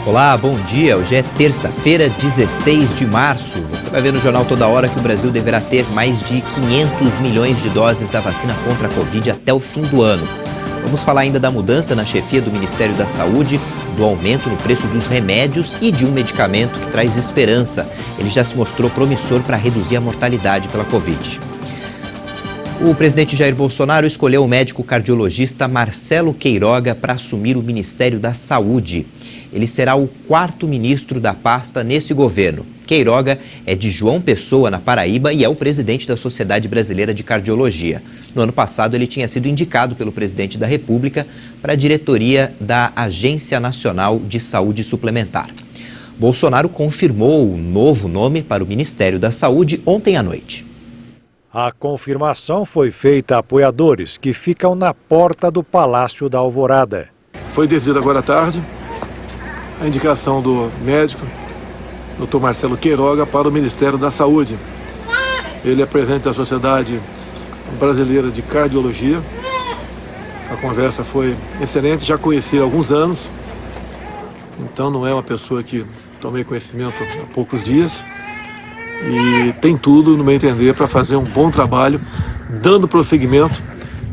Olá, bom dia. Hoje é terça-feira, 16 de março. Você vai ver no Jornal Toda Hora que o Brasil deverá ter mais de 500 milhões de doses da vacina contra a Covid até o fim do ano. Vamos falar ainda da mudança na chefia do Ministério da Saúde, do aumento no preço dos remédios e de um medicamento que traz esperança. Ele já se mostrou promissor para reduzir a mortalidade pela Covid. O presidente Jair Bolsonaro escolheu o médico cardiologista Marcelo Queiroga para assumir o Ministério da Saúde. Ele será o quarto ministro da pasta nesse governo. Queiroga é de João Pessoa, na Paraíba, e é o presidente da Sociedade Brasileira de Cardiologia. No ano passado, ele tinha sido indicado pelo presidente da República para a diretoria da Agência Nacional de Saúde Suplementar. Bolsonaro confirmou o novo nome para o Ministério da Saúde ontem à noite. A confirmação foi feita a apoiadores que ficam na porta do Palácio da Alvorada. Foi decidido agora à tarde a indicação do médico, Dr. Marcelo Queiroga, para o Ministério da Saúde. Ele é presidente da Sociedade Brasileira de Cardiologia. A conversa foi excelente, já conheci há alguns anos, então não é uma pessoa que tomei conhecimento há poucos dias. E tem tudo, no meu entender, para fazer um bom trabalho, dando prosseguimento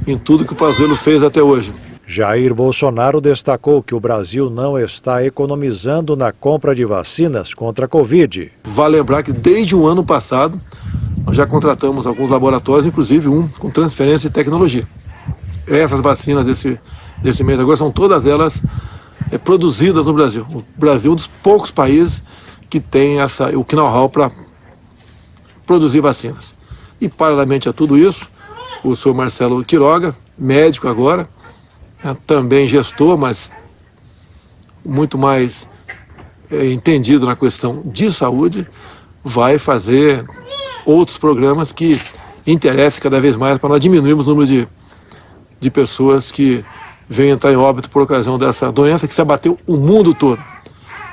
em tudo que o Pazuello fez até hoje. Jair Bolsonaro destacou que o Brasil não está economizando na compra de vacinas contra a Covid. Vale lembrar que desde o ano passado nós já contratamos alguns laboratórios, inclusive um com transferência de tecnologia. Essas vacinas desse mês agora são todas elas produzidas no Brasil. O Brasil é um dos poucos países que tem o know-how para produzir vacinas. E paralelamente a tudo isso, o senhor Marcelo Queiroga, médico agora, também gestor, mas muito mais entendido na questão de saúde, vai fazer outros programas que interessem cada vez mais para nós diminuirmos o número de pessoas que vêm entrar em óbito por ocasião dessa doença que se abateu o mundo todo.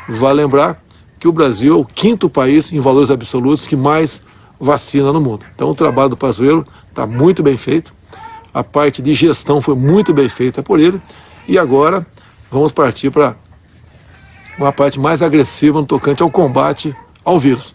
Vale lembrar que o Brasil é o quinto país em valores absolutos que mais vacina no mundo. Então o trabalho do Pazuello está muito bem feito. A parte de gestão foi muito bem feita por ele. E agora vamos partir para uma parte mais agressiva no tocante ao combate ao vírus.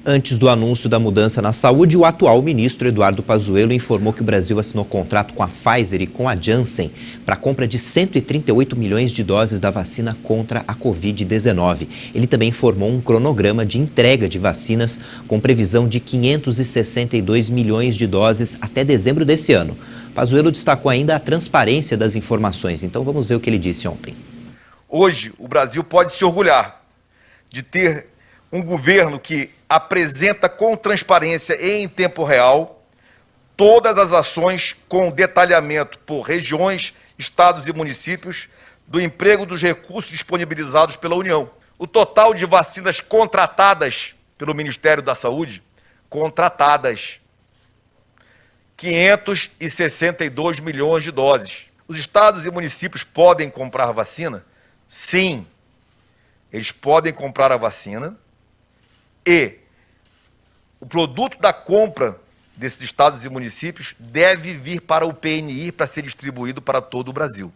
Antes do anúncio da mudança na saúde, o atual ministro Eduardo Pazuello informou que o Brasil assinou contrato com a Pfizer e com a Janssen para a compra de 138 milhões de doses da vacina contra a Covid-19. Ele também informou um cronograma de entrega de vacinas com previsão de 562 milhões de doses até dezembro desse ano. Pazuello destacou ainda a transparência das informações. Então vamos ver o que ele disse ontem. Hoje, o Brasil pode se orgulhar de ter um governo que apresenta com transparência e em tempo real todas as ações com detalhamento por regiões, estados e municípios do emprego dos recursos disponibilizados pela União. O total de vacinas contratadas pelo Ministério da Saúde, 562 milhões de doses. Os estados e municípios podem comprar vacina? Sim, eles podem comprar a vacina. E o produto da compra desses estados e municípios deve vir para o PNI para ser distribuído para todo o Brasil.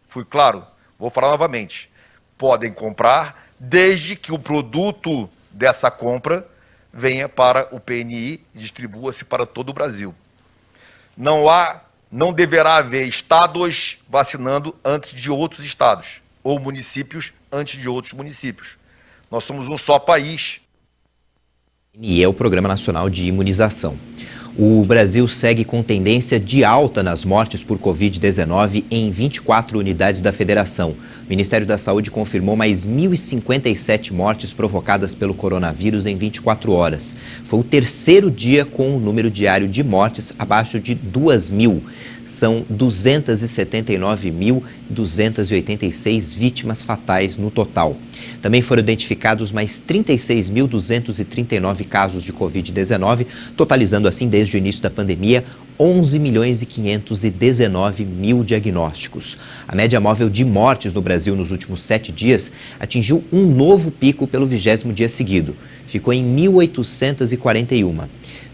Fui claro? Vou falar novamente. Podem comprar desde que o produto dessa compra venha para o PNI e distribua-se para todo o Brasil. Não deverá haver estados vacinando antes de outros estados ou municípios antes de outros municípios. Nós somos um só país. E é o Programa Nacional de Imunização. O Brasil segue com tendência de alta nas mortes por Covid-19 em 24 unidades da federação. O Ministério da Saúde confirmou mais 1.057 mortes provocadas pelo coronavírus em 24 horas. Foi o terceiro dia com o número diário de mortes abaixo de 2.000. São 279.286 vítimas fatais no total. Também foram identificados mais 36.239 casos de Covid-19, totalizando assim, desde o início da pandemia, 11.519.000 diagnósticos. A média móvel de mortes no Brasil nos últimos 7 dias atingiu um novo pico pelo 20º dia seguido. Ficou em 1.841.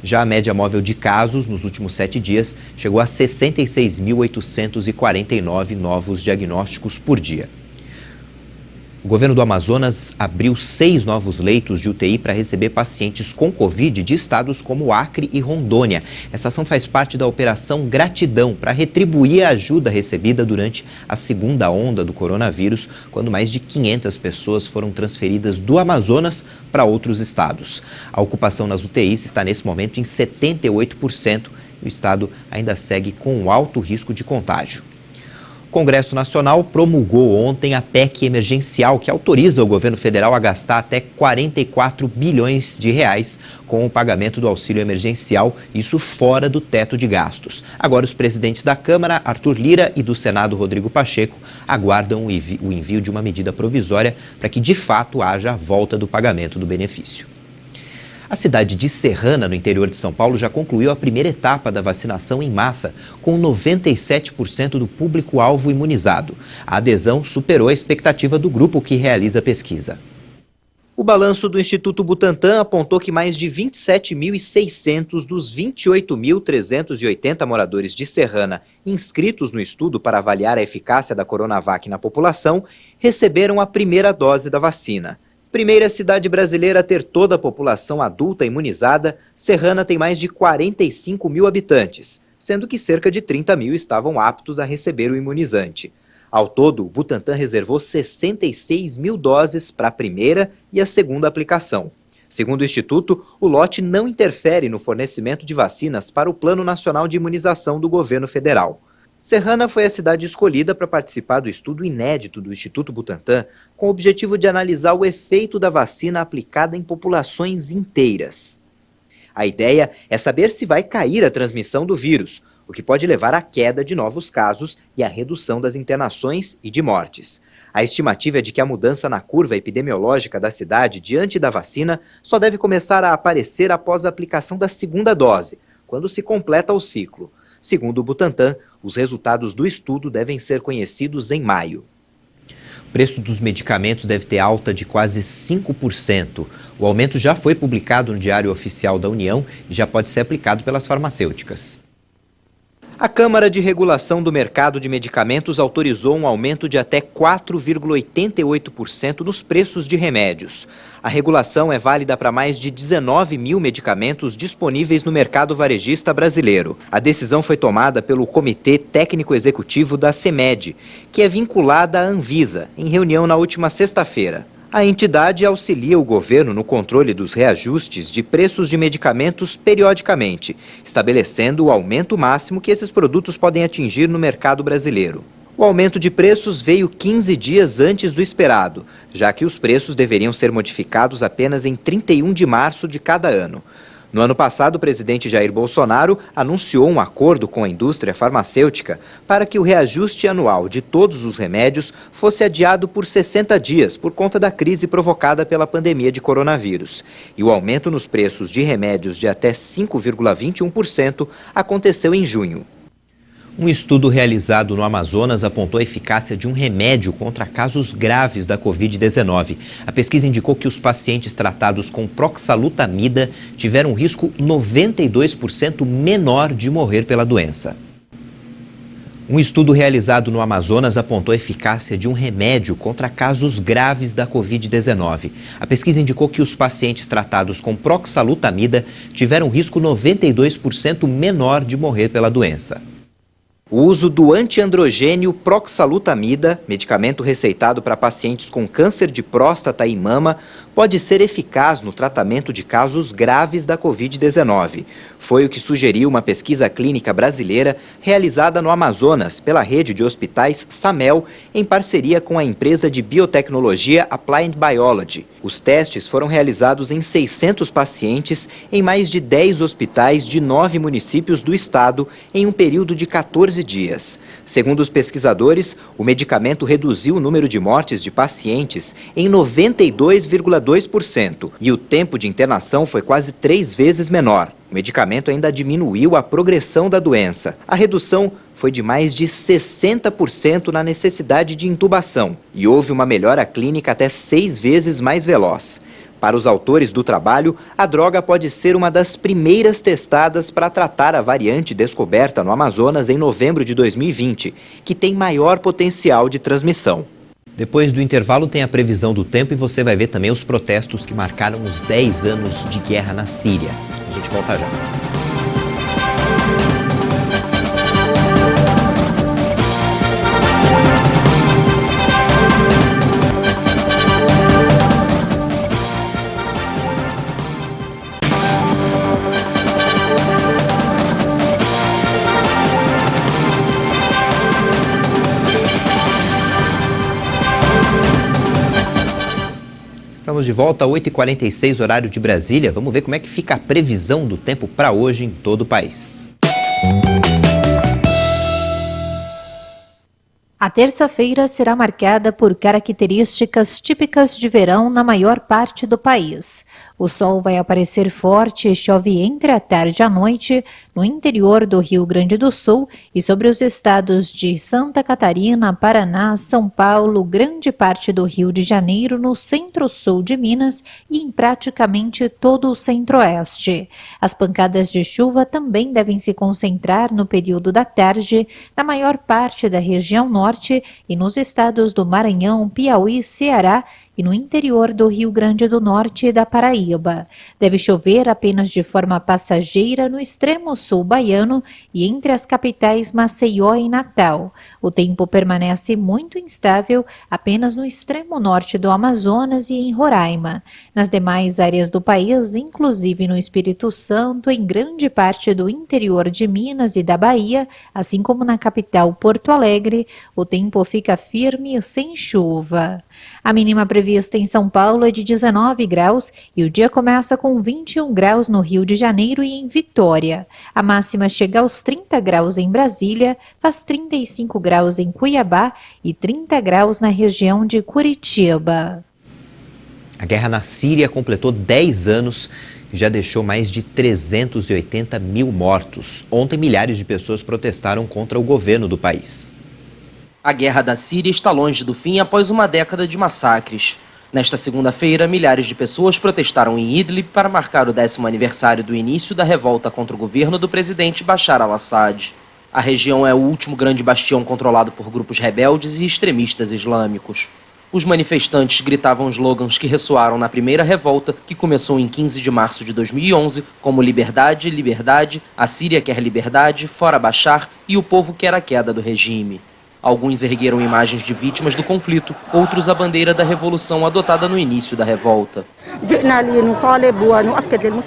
Já a média móvel de casos nos últimos 7 dias chegou a 66.849 novos diagnósticos por dia. O governo do Amazonas abriu 6 novos leitos de UTI para receber pacientes com Covid de estados como Acre e Rondônia. Essa ação faz parte da Operação Gratidão, para retribuir a ajuda recebida durante a segunda onda do coronavírus, quando mais de 500 pessoas foram transferidas do Amazonas para outros estados. A ocupação nas UTIs está nesse momento em 78%. O estado ainda segue com alto risco de contágio. O Congresso Nacional promulgou ontem a PEC emergencial, que autoriza o governo federal a gastar até 44 bilhões de reais com o pagamento do auxílio emergencial, isso fora do teto de gastos. Agora, os presidentes da Câmara, Arthur Lira, e do Senado, Rodrigo Pacheco, aguardam o envio de uma medida provisória para que, de fato, haja a volta do pagamento do benefício. A cidade de Serrana, no interior de São Paulo, já concluiu a primeira etapa da vacinação em massa, com 97% do público-alvo imunizado. A adesão superou a expectativa do grupo que realiza a pesquisa. O balanço do Instituto Butantan apontou que mais de 27.600 dos 28.380 moradores de Serrana inscritos no estudo para avaliar a eficácia da Coronavac na população receberam a primeira dose da vacina. Primeira cidade brasileira a ter toda a população adulta imunizada, Serrana tem mais de 45 mil habitantes, sendo que cerca de 30 mil estavam aptos a receber o imunizante. Ao todo, o Butantan reservou 66 mil doses para a primeira e a segunda aplicação. Segundo o Instituto, o lote não interfere no fornecimento de vacinas para o Plano Nacional de Imunização do governo federal. Serrana foi a cidade escolhida para participar do estudo inédito do Instituto Butantan, com o objetivo de analisar o efeito da vacina aplicada em populações inteiras. A ideia é saber se vai cair a transmissão do vírus, o que pode levar à queda de novos casos e à redução das internações e de mortes. A estimativa é de que a mudança na curva epidemiológica da cidade diante da vacina só deve começar a aparecer após a aplicação da segunda dose, quando se completa o ciclo. Segundo o Butantan, os resultados do estudo devem ser conhecidos em maio. O preço dos medicamentos deve ter alta de quase 5%. O aumento já foi publicado no Diário Oficial da União e já pode ser aplicado pelas farmacêuticas. A Câmara de Regulação do Mercado de Medicamentos autorizou um aumento de até 4,88% nos preços de remédios. A regulação é válida para mais de 19 mil medicamentos disponíveis no mercado varejista brasileiro. A decisão foi tomada pelo Comitê Técnico Executivo da CEMED, que é vinculada à Anvisa, em reunião na última sexta-feira. A entidade auxilia o governo no controle dos reajustes de preços de medicamentos periodicamente, estabelecendo o aumento máximo que esses produtos podem atingir no mercado brasileiro. O aumento de preços veio 15 dias antes do esperado, já que os preços deveriam ser modificados apenas em 31 de março de cada ano. No ano passado, o presidente Jair Bolsonaro anunciou um acordo com a indústria farmacêutica para que o reajuste anual de todos os remédios fosse adiado por 60 dias por conta da crise provocada pela pandemia de coronavírus. E o aumento nos preços de remédios de até 5,21% aconteceu em junho. Um estudo realizado no Amazonas apontou a eficácia de um remédio contra casos graves da Covid-19. A pesquisa indicou que os pacientes tratados com proxalutamida tiveram um risco 92% menor de morrer pela doença. Um estudo realizado no Amazonas apontou a eficácia de um remédio contra casos graves da Covid-19. A pesquisa indicou que os pacientes tratados com proxalutamida tiveram um risco 92% menor de morrer pela doença. O uso do antiandrogênio proxalutamida, medicamento receitado para pacientes com câncer de próstata e mama, pode ser eficaz no tratamento de casos graves da Covid-19. Foi o que sugeriu uma pesquisa clínica brasileira realizada no Amazonas pela rede de hospitais SAMEL, em parceria com a empresa de biotecnologia Applied Biology. Os testes foram realizados em 600 pacientes em mais de 10 hospitais de 9 municípios do estado em um período de 14 dias. Segundo os pesquisadores, o medicamento reduziu o número de mortes de pacientes em 92,2% e o tempo de internação foi quase 3 vezes menor. O medicamento ainda diminuiu a progressão da doença. A redução foi de mais de 60% na necessidade de intubação e houve uma melhora clínica até 6 vezes mais veloz. Para os autores do trabalho, a droga pode ser uma das primeiras testadas para tratar a variante descoberta no Amazonas em novembro de 2020, que tem maior potencial de transmissão. Depois do intervalo tem a previsão do tempo e você vai ver também os protestos que marcaram os 10 anos de guerra na Síria. A gente volta já. Estamos de volta, 8h46, horário de Brasília. Vamos ver como é que fica a previsão do tempo para hoje em todo o país. A terça-feira será marcada por características típicas de verão na maior parte do país. O sol vai aparecer forte e chove entre a tarde e a noite no interior do Rio Grande do Sul e sobre os estados de Santa Catarina, Paraná, São Paulo, grande parte do Rio de Janeiro, no centro-sul de Minas e em praticamente todo o centro-oeste. As pancadas de chuva também devem se concentrar no período da tarde na maior parte da região norte e nos estados do Maranhão, Piauí, Ceará e no interior do Rio Grande do Norte e da Paraíba. Deve chover apenas de forma passageira no extremo sul baiano e entre as capitais Maceió e Natal. O tempo permanece muito instável apenas no extremo norte do Amazonas e em Roraima. Nas demais áreas do país, inclusive no Espírito Santo, em grande parte do interior de Minas e da Bahia, assim como na capital Porto Alegre, o tempo fica firme e sem chuva. A mínima prevista em São Paulo é de 19 graus e o dia começa com 21 graus no Rio de Janeiro e em Vitória. A máxima chega aos 30 graus em Brasília, faz 35 graus em Cuiabá e 30 graus na região de Curitiba. A guerra na Síria completou 10 anos e já deixou mais de 380 mil mortos. Ontem, milhares de pessoas protestaram contra o governo do país. A guerra da Síria está longe do fim após uma década de massacres. Nesta segunda-feira, milhares de pessoas protestaram em Idlib para marcar o 10º aniversário do início da revolta contra o governo do presidente Bashar al-Assad. A região é o último grande bastião controlado por grupos rebeldes e extremistas islâmicos. Os manifestantes gritavam slogans que ressoaram na primeira revolta, que começou em 15 de março de 2011, como liberdade, liberdade, a Síria quer liberdade, fora Bashar e o povo quer a queda do regime. Alguns ergueram imagens de vítimas do conflito, outros a bandeira da revolução adotada no início da revolta.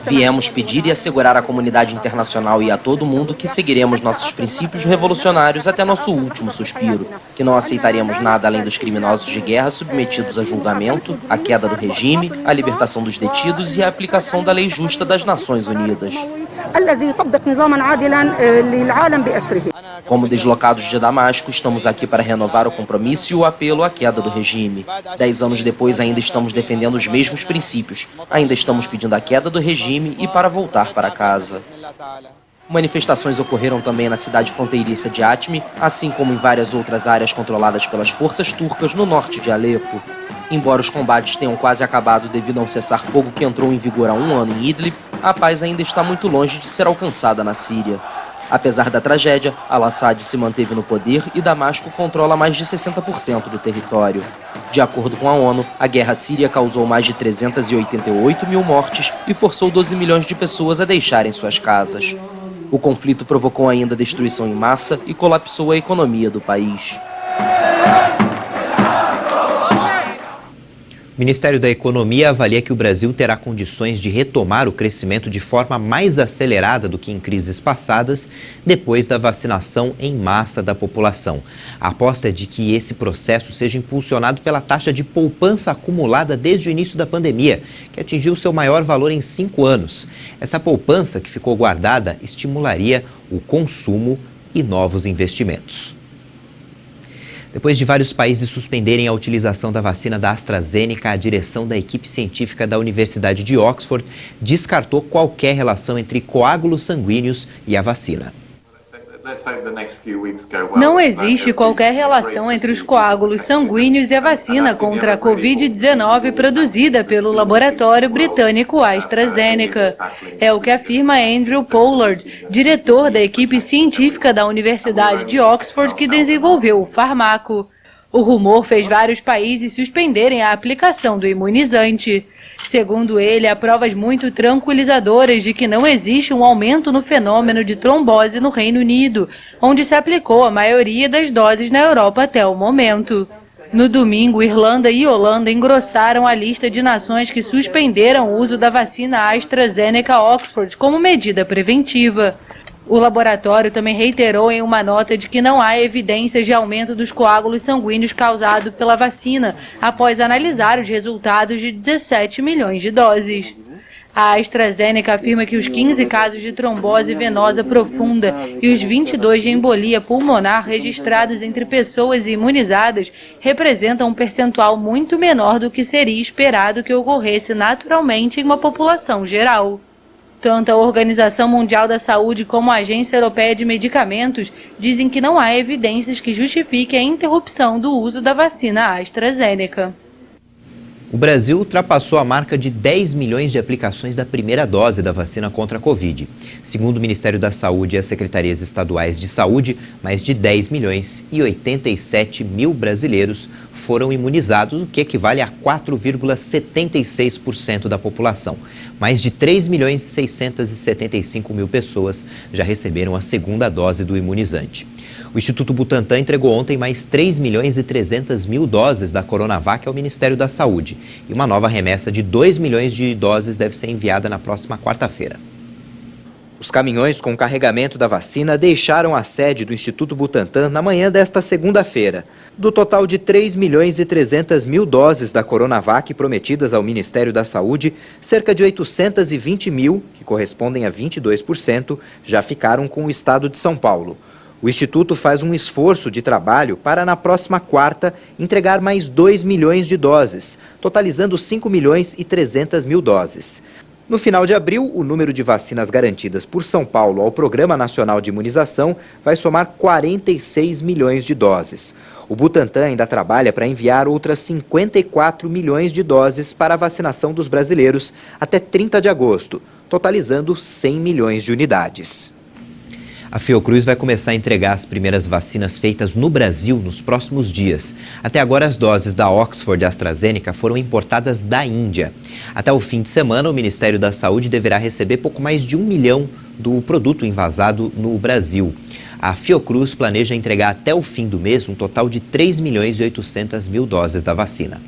Viemos pedir e assegurar à comunidade internacional e a todo mundo que seguiremos nossos princípios revolucionários até nosso último suspiro, que não aceitaremos nada além dos criminosos de guerra submetidos a julgamento, a queda do regime, a libertação dos detidos e a aplicação da lei justa das Nações Unidas. Como deslocados de Damasco, estamos aqui para renovar o compromisso e o apelo à queda do regime. 10 anos depois, ainda estamos defendendo os mesmos princípios. Ainda estamos pedindo a queda do regime e para voltar para casa. Manifestações ocorreram também na cidade fronteiriça de Atmi, assim como em várias outras áreas controladas pelas forças turcas no norte de Alepo. Embora os combates tenham quase acabado devido a um cessar-fogo que entrou em vigor há 1 ano em Idlib, a paz ainda está muito longe de ser alcançada na Síria. Apesar da tragédia, al-Assad se manteve no poder e Damasco controla mais de 60% do território. De acordo com a ONU, a guerra síria causou mais de 388 mil mortes e forçou 12 milhões de pessoas a deixarem suas casas. O conflito provocou ainda destruição em massa e colapsou a economia do país. O Ministério da Economia avalia que o Brasil terá condições de retomar o crescimento de forma mais acelerada do que em crises passadas, depois da vacinação em massa da população. A aposta é de que esse processo seja impulsionado pela taxa de poupança acumulada desde o início da pandemia, que atingiu seu maior valor em 5 anos. Essa poupança, que ficou guardada, estimularia o consumo e novos investimentos. Depois de vários países suspenderem a utilização da vacina da AstraZeneca, a direção da equipe científica da Universidade de Oxford descartou qualquer relação entre coágulos sanguíneos e a vacina. Não existe qualquer relação entre os coágulos sanguíneos e a vacina contra a Covid-19 produzida pelo laboratório britânico AstraZeneca. É o que afirma Andrew Pollard, diretor da equipe científica da Universidade de Oxford que desenvolveu o fármaco. O rumor fez vários países suspenderem a aplicação do imunizante. Segundo ele, há provas muito tranquilizadoras de que não existe um aumento no fenômeno de trombose no Reino Unido, onde se aplicou a maioria das doses na Europa até o momento. No domingo, Irlanda e Holanda engrossaram a lista de nações que suspenderam o uso da vacina AstraZeneca Oxford como medida preventiva. O laboratório também reiterou em uma nota de que não há evidências de aumento dos coágulos sanguíneos causado pela vacina, após analisar os resultados de 17 milhões de doses. A AstraZeneca afirma que os 15 casos de trombose venosa profunda e os 22 de embolia pulmonar registrados entre pessoas imunizadas representam um percentual muito menor do que seria esperado que ocorresse naturalmente em uma população geral. Tanto a Organização Mundial da Saúde como a Agência Europeia de Medicamentos dizem que não há evidências que justifiquem a interrupção do uso da vacina AstraZeneca. O Brasil ultrapassou a marca de 10 milhões de aplicações da primeira dose da vacina contra a Covid. Segundo o Ministério da Saúde e as secretarias estaduais de saúde, mais de 10 milhões e 87 mil brasileiros foram imunizados, o que equivale a 4,76% da população. Mais de 3 milhões e 675 mil pessoas já receberam a segunda dose do imunizante. O Instituto Butantan entregou ontem mais 3 milhões e 300 mil doses da Coronavac ao Ministério da Saúde. E uma nova remessa de 2 milhões de doses deve ser enviada na próxima quarta-feira. Os caminhões com carregamento da vacina deixaram a sede do Instituto Butantan na manhã desta segunda-feira. Do total de 3 milhões e 300 mil doses da Coronavac prometidas ao Ministério da Saúde, cerca de 820 mil, que correspondem a 22%, já ficaram com o estado de São Paulo. O Instituto faz um esforço de trabalho para, na próxima quarta, entregar mais 2 milhões de doses, totalizando 5 milhões e 300 mil doses. No final de abril, o número de vacinas garantidas por São Paulo ao Programa Nacional de Imunização vai somar 46 milhões de doses. O Butantan ainda trabalha para enviar outras 54 milhões de doses para a vacinação dos brasileiros até 30 de agosto, totalizando 100 milhões de unidades. A Fiocruz vai começar a entregar as primeiras vacinas feitas no Brasil nos próximos dias. Até agora, as doses da Oxford e AstraZeneca foram importadas da Índia. Até o fim de semana, o Ministério da Saúde deverá receber pouco mais de 1 milhão do produto envasado no Brasil. A Fiocruz planeja entregar até o fim do mês um total de 3 milhões e 800 mil doses da vacina.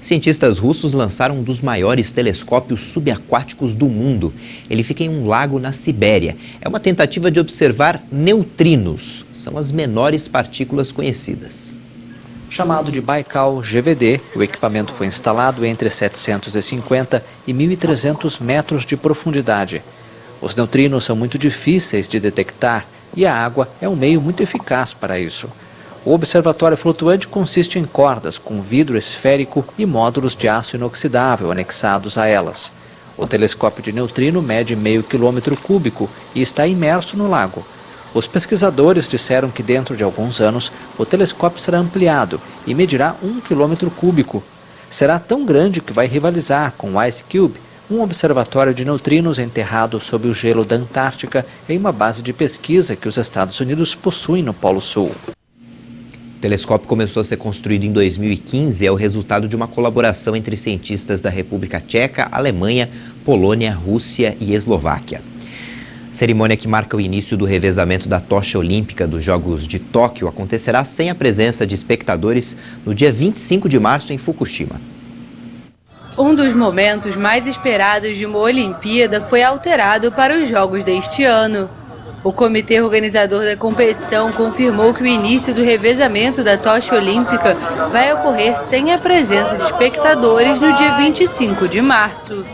Cientistas russos lançaram um dos maiores telescópios subaquáticos do mundo. Ele fica em um lago na Sibéria. É uma tentativa de observar neutrinos. São as menores partículas conhecidas. Chamado de Baikal GVD, o equipamento foi instalado entre 750 e 1.300 metros de profundidade. Os neutrinos são muito difíceis de detectar e a água é um meio muito eficaz para isso. O observatório flutuante consiste em cordas com vidro esférico e módulos de aço inoxidável anexados a elas. O telescópio de neutrino mede meio quilômetro cúbico e está imerso no lago. Os pesquisadores disseram que dentro de alguns anos o telescópio será ampliado e medirá 1 quilômetro cúbico. Será tão grande que vai rivalizar com o IceCube, um observatório de neutrinos enterrado sob o gelo da Antártica em uma base de pesquisa que os Estados Unidos possuem no Polo Sul. O telescópio começou a ser construído em 2015 e é o resultado de uma colaboração entre cientistas da República Tcheca, Alemanha, Polônia, Rússia e Eslováquia. A cerimônia que marca o início do revezamento da tocha olímpica dos Jogos de Tóquio acontecerá sem a presença de espectadores no dia 25 de março em Fukushima. Um dos momentos mais esperados de uma Olimpíada foi alterado para os Jogos deste ano. O comitê organizador da competição confirmou que o início do revezamento da tocha olímpica vai ocorrer sem a presença de espectadores no dia 25 de março.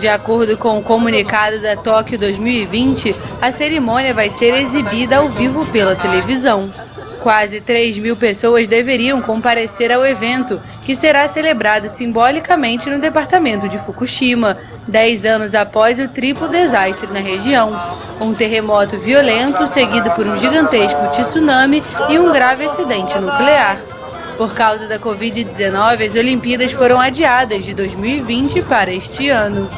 De acordo com o comunicado da Tóquio 2020, a cerimônia vai ser exibida ao vivo pela televisão. Quase 3.000 pessoas deveriam comparecer ao evento, que será celebrado simbolicamente no departamento de Fukushima, 10 anos após o triplo desastre na região. Um terremoto violento, seguido por um gigantesco tsunami e um grave acidente nuclear. Por causa da Covid-19, as Olimpíadas foram adiadas de 2020 para este ano.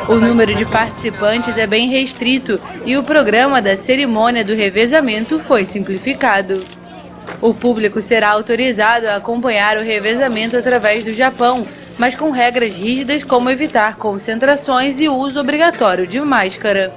O número de participantes é bem restrito e o programa da cerimônia do revezamento foi simplificado. O público será autorizado a acompanhar o revezamento através do Japão, mas com regras rígidas como evitar concentrações e uso obrigatório de máscara.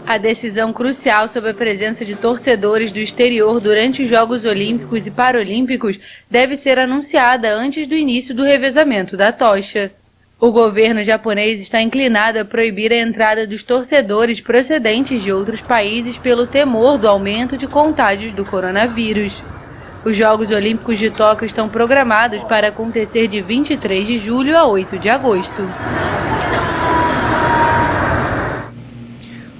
A decisão crucial sobre a presença de torcedores do exterior durante os Jogos Olímpicos e Paralímpicos deve ser anunciada antes do início do revezamento da tocha. O governo japonês está inclinado a proibir a entrada dos torcedores procedentes de outros países pelo temor do aumento de contágios do coronavírus. Os Jogos Olímpicos de Tóquio estão programados para acontecer de 23 de julho a 8 de agosto.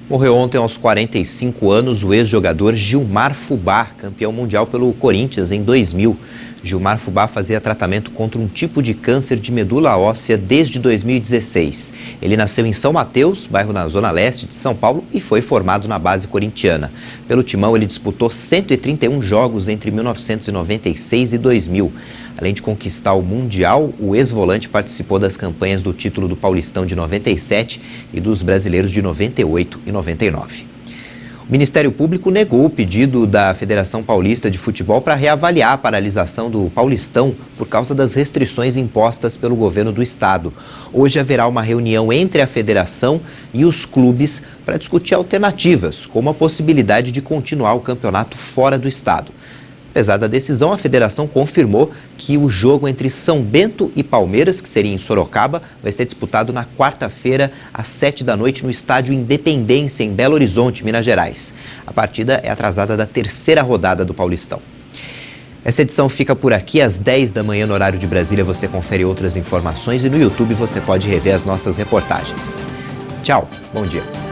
Morreu ontem aos 45 anos o ex-jogador Gilmar Fubá, campeão mundial pelo Corinthians em 2000. Gilmar Fubá fazia tratamento contra um tipo de câncer de medula óssea desde 2016. Ele nasceu em São Mateus, bairro na zona leste de São Paulo, e foi formado na base corintiana. Pelo Timão, ele disputou 131 jogos entre 1996 e 2000. Além de conquistar o Mundial, o ex-volante participou das campanhas do título do Paulistão de 97 e dos brasileiros de 98 e 99. O Ministério Público negou o pedido da Federação Paulista de Futebol para reavaliar a paralisação do Paulistão por causa das restrições impostas pelo governo do estado. Hoje haverá uma reunião entre a federação e os clubes para discutir alternativas, como a possibilidade de continuar o campeonato fora do estado. Apesar da decisão, a federação confirmou que o jogo entre São Bento e Palmeiras, que seria em Sorocaba, vai ser disputado na quarta-feira, às 19h, no estádio Independência, em Belo Horizonte, Minas Gerais. A partida é atrasada da terceira rodada do Paulistão. Essa edição fica por aqui. Às 10 da manhã, no horário de Brasília, você confere outras informações e no YouTube você pode rever as nossas reportagens. Tchau, bom dia.